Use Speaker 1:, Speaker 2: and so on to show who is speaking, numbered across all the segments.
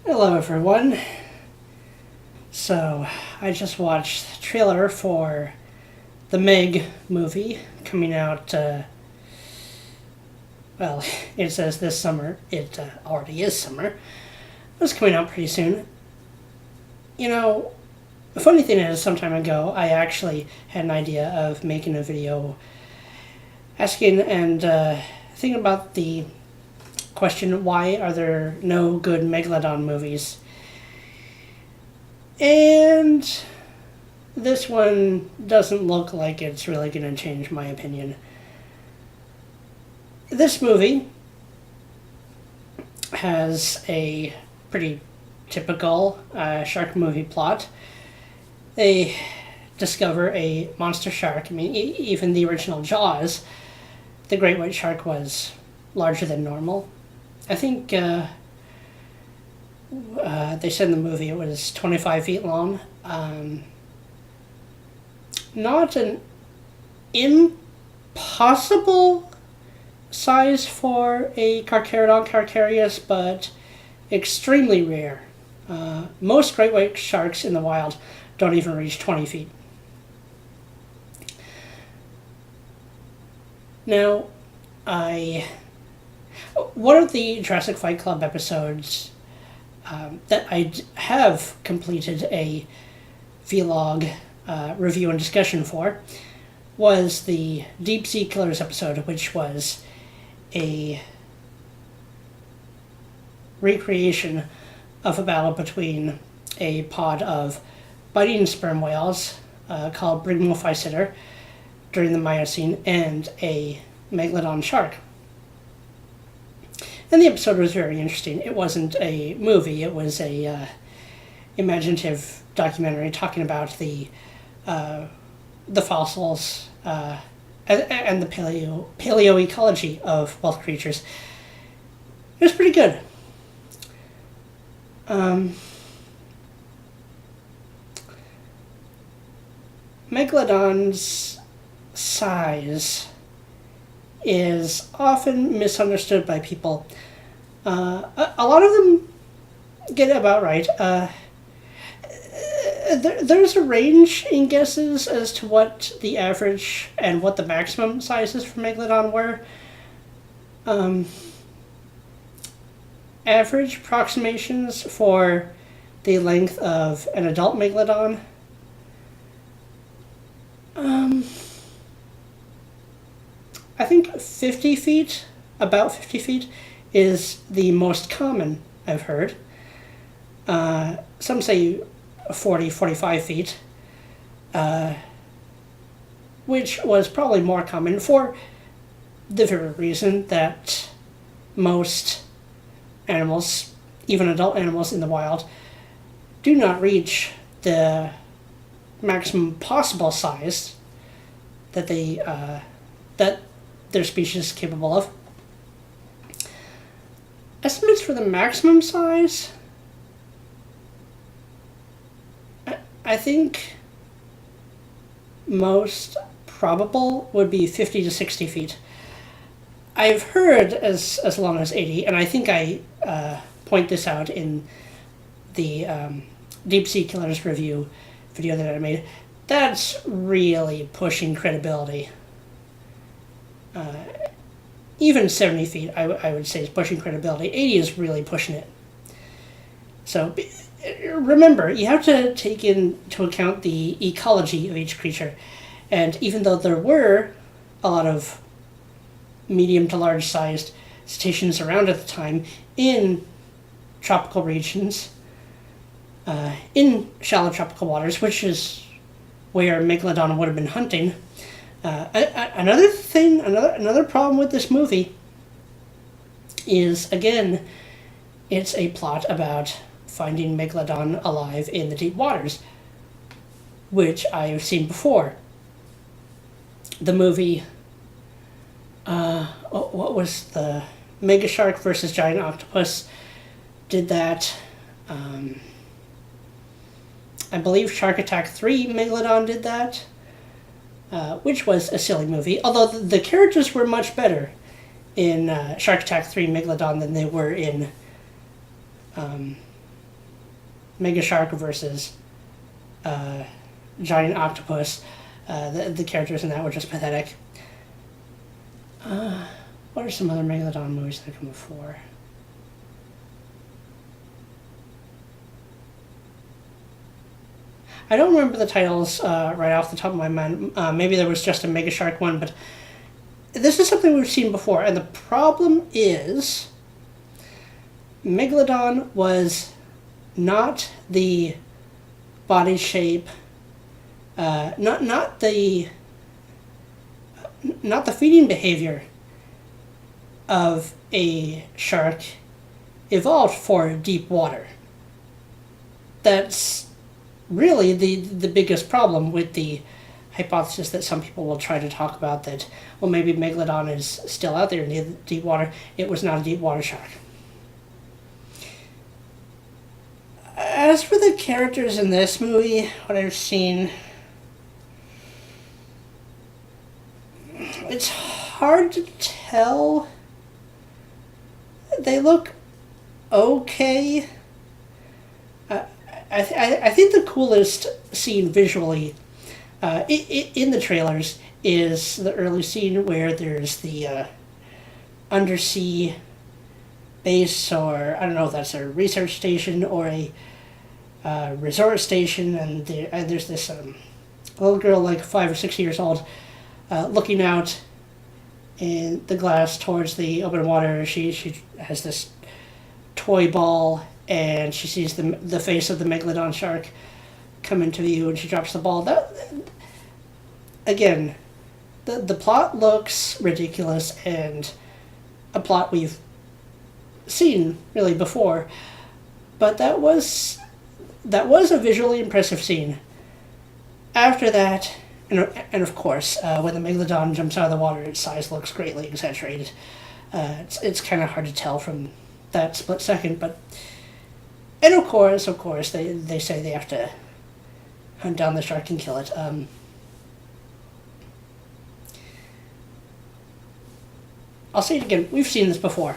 Speaker 1: Hello everyone. So, I just watched the trailer for the Meg movie coming out, well, it says this summer. It already is summer. It's coming out pretty soon. You know, the funny thing is, some time ago, I actually had an idea of making a video asking and thinking about the question, why are there no good Megalodon movies? And this one doesn't look like it's really going to change my opinion. This movie has a pretty typical shark movie plot. They discover a monster shark. I mean, even the original Jaws, the great white shark was larger than normal. I think they said in the movie it was 25 feet long. Not an impossible size for a Carcharodon carcharias, but extremely rare. Most great white sharks in the wild don't even reach 20 feet. Now, one of the Jurassic Fight Club episodes that I have completed a vlog review and discussion for was the Deep Sea Killers episode, which was a recreation of a battle between a pod of biting sperm whales called Brigmophyseter during the Miocene and a Megalodon shark. And the episode was very interesting. It wasn't a movie, it was a imaginative documentary talking about the fossils and the paleoecology of both creatures. It was pretty good. Megalodon's size is often misunderstood by people. A lot of them get it about right. There's a range in guesses as to what the average and what the maximum sizes for Megalodon were. Average approximations for the length of an adult Megalodon. I think 50 feet, about 50 feet, is the most common I've heard. Some say 40, 45 feet, which was probably more common for the very reason that most animals, even adult animals in the wild, do not reach the maximum possible size that that their species is capable of. Estimates for the maximum size, I think most probable would be 50 to 60 feet. I've heard as long as 80, and I think I point this out in the Deep Sea Killers review video that I made. That's really pushing credibility. Even 70 feet, I would say, is pushing credibility. 80 is really pushing it. So remember, you have to take into account the ecology of each creature. And even though there were a lot of medium to large sized cetaceans around at the time in tropical regions, in shallow tropical waters, which is where Megalodon would have been hunting. Another problem with this movie is, again, it's a plot about finding Megalodon alive in the deep waters, which I've seen before. The movie, what was the Mega Shark versus Giant Octopus, did that. I believe Shark Attack 3 Megalodon did that, which was a silly movie, although the characters were much better in Shark Attack 3 Megalodon than they were in Mega Shark versus Giant Octopus. The characters in that were just pathetic. What are some other Megalodon movies that have come before? I don't remember the titles right off the top of my mind. Maybe there was just a Mega Shark one, but this is something we've seen before. And the problem is, Megalodon was not the body shape, not the feeding behavior of a shark evolved for deep water. That's really the biggest problem with the hypothesis that some people will try to talk about, that, well, maybe Megalodon is still out there in the deep water. It was not a deep water shark. As for the characters in this movie, what I've seen, it's hard to tell. They look okay. I think the coolest scene visually in the trailers is the early scene where there's the undersea base, or I don't know if that's a research station or a resort station, and there's this little girl, like 5 or 6 years old, looking out in the glass towards the open water. She has this toy ball, and she sees the face of the Megalodon shark come into view, and she drops the ball. That, again, the plot looks ridiculous, and a plot we've seen really before, but that was a visually impressive scene. After that, and of course, when the Megalodon jumps out of the water, its size looks greatly exaggerated. It's kind of hard to tell from that split second, but... And of course, they say they have to hunt down the shark and kill it. I'll say it again, we've seen this before.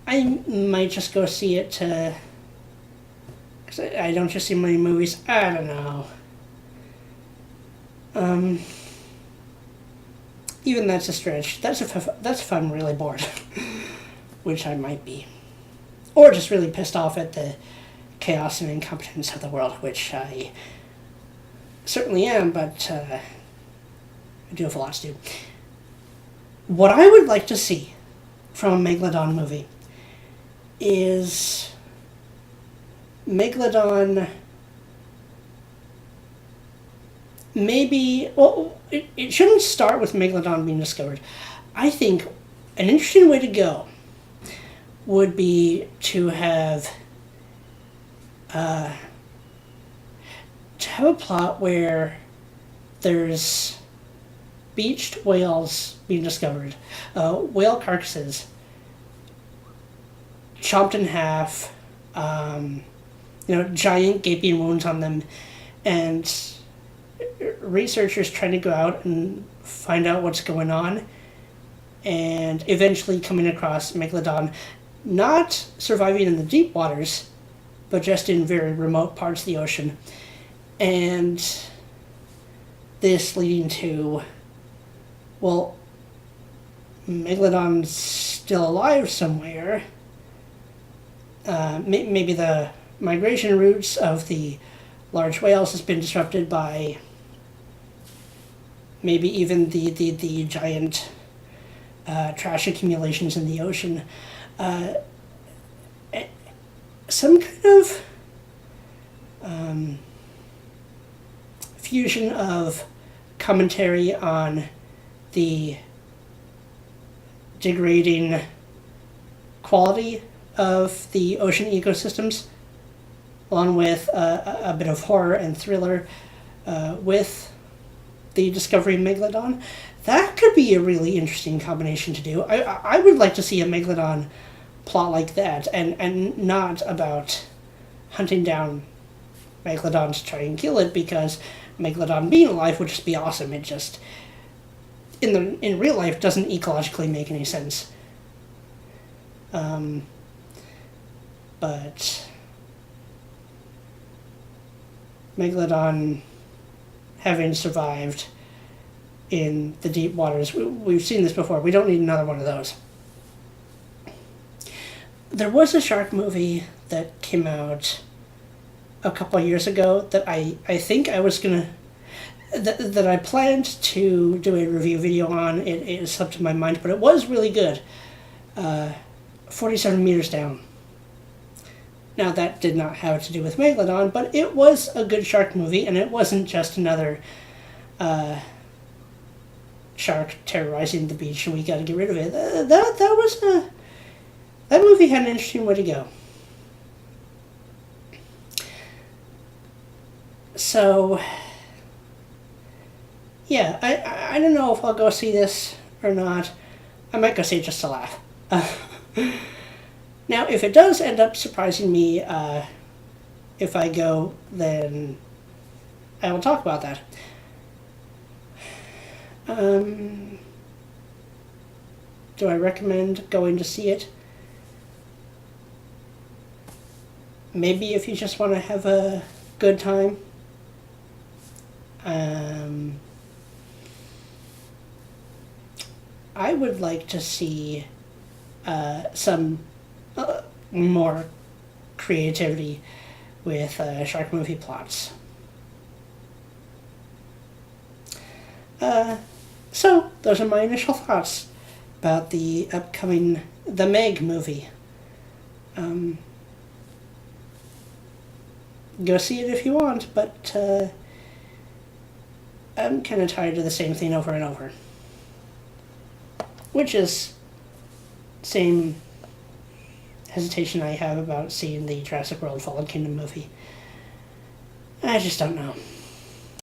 Speaker 1: I might just go see it because I don't just see many movies. I don't know. Even that's a stretch. That's if I'm really bored, which I might be. Or just really pissed off at the chaos and incompetence of the world, which I certainly am, but I do have a lot to do. What I would like to see from a Megalodon movie is Megalodon maybe... Well, it shouldn't start with Megalodon being discovered. I think an interesting way to go would be to have a plot where there's beached whales being discovered, whale carcasses chopped in half, giant gaping wounds on them, and researchers trying to go out and find out what's going on, and eventually coming across Megalodon, not surviving in the deep waters, but just in very remote parts of the ocean. And this leading to, well, Megalodon's still alive somewhere. Maybe the migration routes of the large whales has been disrupted by maybe even the giant trash accumulations in the ocean. Some kind of fusion of commentary on the degrading quality of the ocean ecosystems, along with a bit of horror and thriller with the discovery of Megalodon. That could be a really interesting combination to do. I would like to see a Megalodon plot like that, and not about hunting down Megalodon to try and kill it, because Megalodon being alive would just be awesome. It just, in real life, doesn't ecologically make any sense. but Megalodon, having survived in the deep waters, we've seen this before. We don't need another one of those. There was a shark movie that came out a couple of years ago that I think I was gonna that I planned to do a review video on. It slipped my mind, but it was really good. 47 Meters Down. Now that did not have to do with Megalodon, but it was a good shark movie, and it wasn't just another shark terrorizing the beach and we got to get rid of it. That movie had an interesting way to go. So, yeah, I don't know if I'll go see this or not. I might go see it just to laugh. Now, if it does end up surprising me, if I go, then I will talk about that. Do I recommend going to see it? Maybe if you just want to have a good time. I would like to see some more creativity with shark movie plots. So, those are my initial thoughts about the upcoming The Meg movie. Go see it if you want, but I'm kind of tired of the same thing over and over. Which is same hesitation I have about seeing the Jurassic World Fallen Kingdom movie. I just don't know.